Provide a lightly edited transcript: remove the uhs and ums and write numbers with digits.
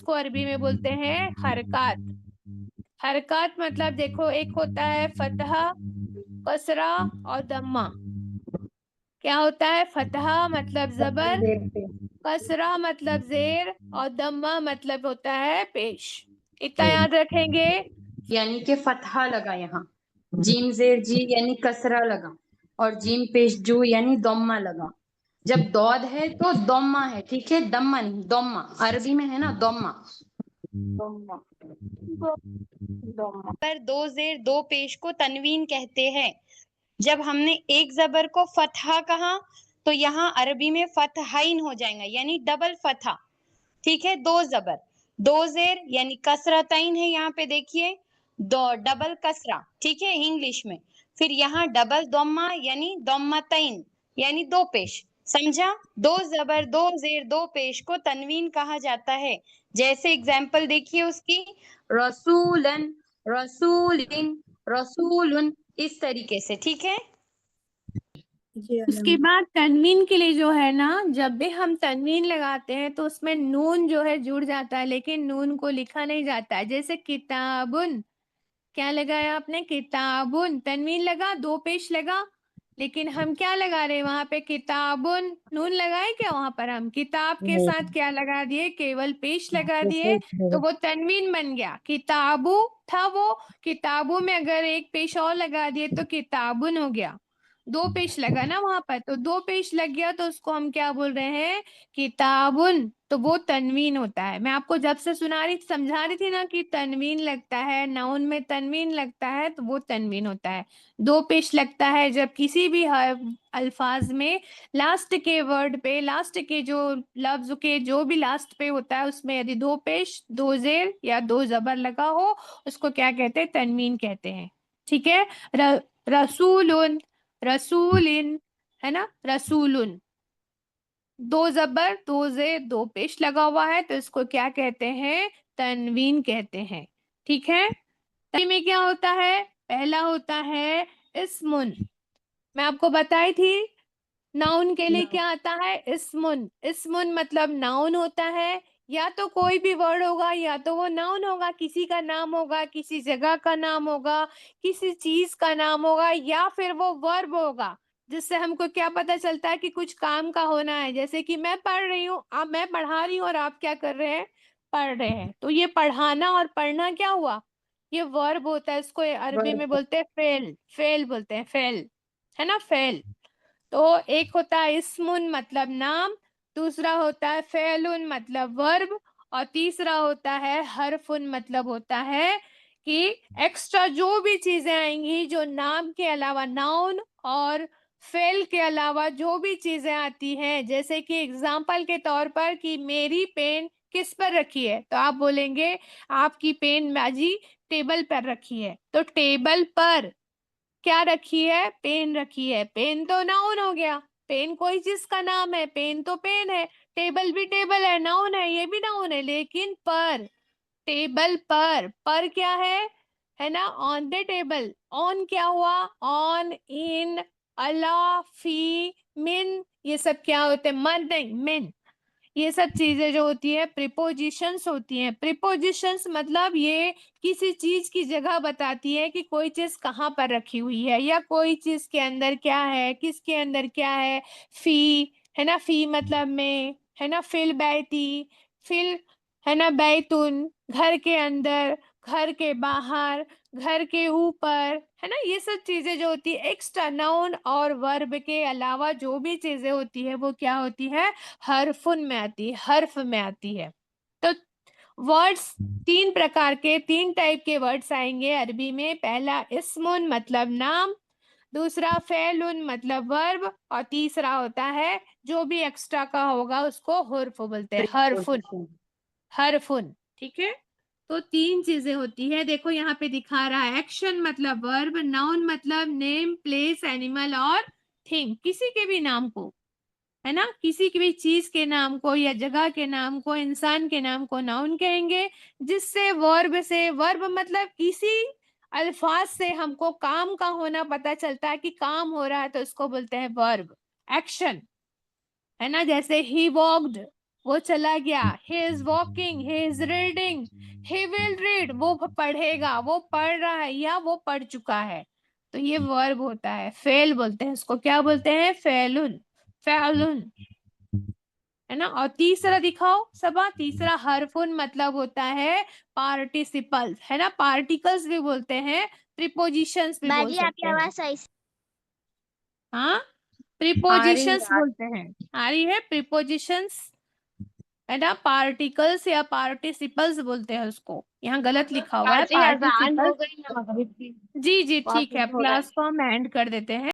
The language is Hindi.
उसको अरबी में बोलते हैं हरकत। हरकत मतलब देखो, एक होता है फतहा, कसरा और दम्मा। क्या होता है? फतहा मतलब जबर, जेर पे कसरा मतलब जेर और दम्मा मतलब होता है पेश। इतना याद रखेंगे। यानी कि फतहा लगा यहाँ, जीम जेर जी यानी कसरा लगा, और जीम पेश जू यानी दोम्मा लगा। जब दौद है तो दोम्मा है, ठीक है, दम्मा नहीं, दोम्मा अरबी में है ना, दोम्मा। दोम्मा दोम्मा पर दो जेर दो पेश को तनवीन कहते हैं। जब हमने एक जबर को फतहा कहा तो यहाँ अरबी में फतहाइन हो जाएगा, यानी डबल फतहा। ठीक है, दो जबर दो जेर यानी कसरताइन है, यहाँ पे देखिए, दो डबल कसरा, ठीक है इंग्लिश में। फिर यहाँ डबल दोम्मा यानी दोम्मतइन यानी दो पेश, समझा? दो जबर दो जेर दो पेश को तनवीन कहा जाता है। जैसे एग्जाम्पल देखिए उसकी, रसूलन, रसूलिन, रसूलुन, इस तरीके से, ठीक है। उसके बाद तनवीन के लिए जो है ना, जब भी हम तनवीन लगाते हैं तो उसमें नून जो है जुड़ जाता है, लेकिन नून को लिखा नहीं जाता है। जैसे किताबुन, क्या लगाया आपने? किताबुन, तनवीन लगा, दो पेश लगा, लेकिन हम क्या लगा रहे हैं वहां पे? किताबुन, नून लगाए क्या वहां पर? हम किताब के साथ क्या लगा दिए? केवल पेश लगा दिए, तो वो तनवीन बन गया। किताबु था वो, किताबु में अगर एक पेश और लगा दिए तो किताबुन हो गया। दो पेश लगा ना वहां पर, तो दो पेश लग गया तो उसको हम क्या बोल रहे हैं? किताबुन। तो वो तनवीन होता है। मैं आपको जब से समझा रही थी ना कि तनवीन लगता है, नाउन में तनवीन लगता है, तो वो तनवीन होता है। दो पेश लगता है जब किसी भी अल्फाज में लास्ट के वर्ड पे, लास्ट के जो लफ्ज के जो भी लास्ट पे होता है उसमें यदि दो पेश, दो जेर या दो जबर लगा हो, उसको क्या कहते हैं? तनवीन कहते हैं। ठीक है। रसूलुन, रसूलिन, है ना, रसूलुन, दो जबर दो जे दो पेश लगा हुआ है, तो इसको क्या कहते हैं? तनवीन कहते हैं। ठीक है। तनवीन में क्या होता है? पहला होता है इस्मुन। मैं आपको बताई थी नाउन के लिए क्या आता है? इस्मुन। इस्मुन मतलब नाउन होता है। या तो कोई भी वर्ड होगा, या तो वो नाउन होगा, किसी का नाम होगा, किसी जगह का नाम होगा, किसी चीज का नाम होगा, या फिर वो वर्ब होगा, जिससे हमको क्या पता चलता है कि कुछ काम का होना है। जैसे कि मैं पढ़ रही हूँ, अब मैं पढ़ा रही हूँ और आप क्या कर रहे हैं? पढ़ रहे हैं। तो ये पढ़ाना और पढ़ना क्या हुआ? ये वर्ब होता है। इसको अरबी में बोलते हैं फेल, फेल बोलते हैं, फेल, है ना, फेल। तो एक होता है इस्मुन मतलब नाम, दूसरा होता है फेलुन मतलब वर्ब, और तीसरा होता है हरफुन मतलब होता है कि एक्स्ट्रा जो भी चीजें आएंगी, जो नाम के अलावा, नाउन और फेल के अलावा जो भी चीजें आती हैं, जैसे कि एग्जाम्पल के तौर पर कि मेरी पेन किस पर रखी है, तो आप बोलेंगे आपकी पेन बाजी टेबल पर रखी है। तो टेबल पर क्या रखी है? पेन रखी है। पेन तो नाउन हो गया, पेन कोई चीज का नाम है, पेन तो पेन है। टेबल भी टेबल है, नाउन है, ये भी नाउन है। लेकिन पर, टेबल पर क्या है ना, ऑन द टेबल। ऑन क्या हुआ? ऑन, इन, अला, फी, मिन, ये सब क्या होते हैं? मन नहीं, मिन। ये सब चीजें जो होती है प्रीपोजिशंस होती हैं। प्रीपोजिशंस मतलब ये किसी चीज की जगह बताती है कि कोई चीज कहाँ पर रखी हुई है, या कोई चीज के अंदर क्या है, किसके अंदर क्या है। फी, है ना, फी मतलब में, है ना, फिल बैती, फिल, है ना, बैतुन, घर के अंदर, घर के बाहर, घर के ऊपर, है ना। ये सब चीजें जो होती है एक्स्ट्रा नाउन और वर्ब के अलावा जो भी चीजें होती है वो क्या होती है? हरफुन में आती है, हर्फ में आती है। तो वर्ड्स तीन प्रकार के, तीन टाइप के वर्ड्स आएंगे अरबी में। पहला इस्मुन मतलब नाम, दूसरा फेलुन मतलब वर्ब, और तीसरा होता है जो भी एक्स्ट्रा का होगा उसको हुर्फ बोलते हैं, हरफुन, प्रीपोजिशन। हरफुन। ठीक है। तो तीन चीजें होती है। देखो यहाँ पे दिखा रहा है, एक्शन मतलब वर्ब, नाउन मतलब नेम, प्लेस, एनिमल और थिंग, किसी के भी नाम को, है ना, किसी की भी चीज के नाम को या जगह के नाम को, इंसान के नाम को नाउन कहेंगे। जिससे वर्ब से, वर्ब मतलब किसी अल्फाज से हमको काम का होना पता चलता है कि काम हो रहा है, तो इसको बोलते हैं वर्ब, एक्शन, है ना। जैसे ही वॉक्ड, वो चला गया। he is walking, he is reading, he will read, वो पढ़ेगा, वो पढ़ रहा है या वो पढ़ चुका है। तो ये वर्ब होता है, फेल बोलते हैं इसको। क्या बोलते हैं? फेलुन, फेलुन, है ना। और तीसरा दिखाओ सबा, तीसरा हरफुन मतलब होता है पार्टिसिपल्स, है ना। पार्टिकल्स भी बोलते हैं, प्रीपोजिशंस भी बोल बाजी सकते आपकी हैं। आवाज सही से हाँ, आ रही प्रीपोजिशंस है। बोलते हैं। आ रही है प्रीपोजिशंस, है ना। पार्टिकल्स या पार्टिसिपल्स बोलते हैं उसको, यहाँ गलत लिखा हुआ है बाजी अजान हो पार्टिसिपल्स। गई है मगरिब की। जी जी बहुत ठीक है, कुछ अब हो रहा है। क्लास को हम एंड कर देते हैं।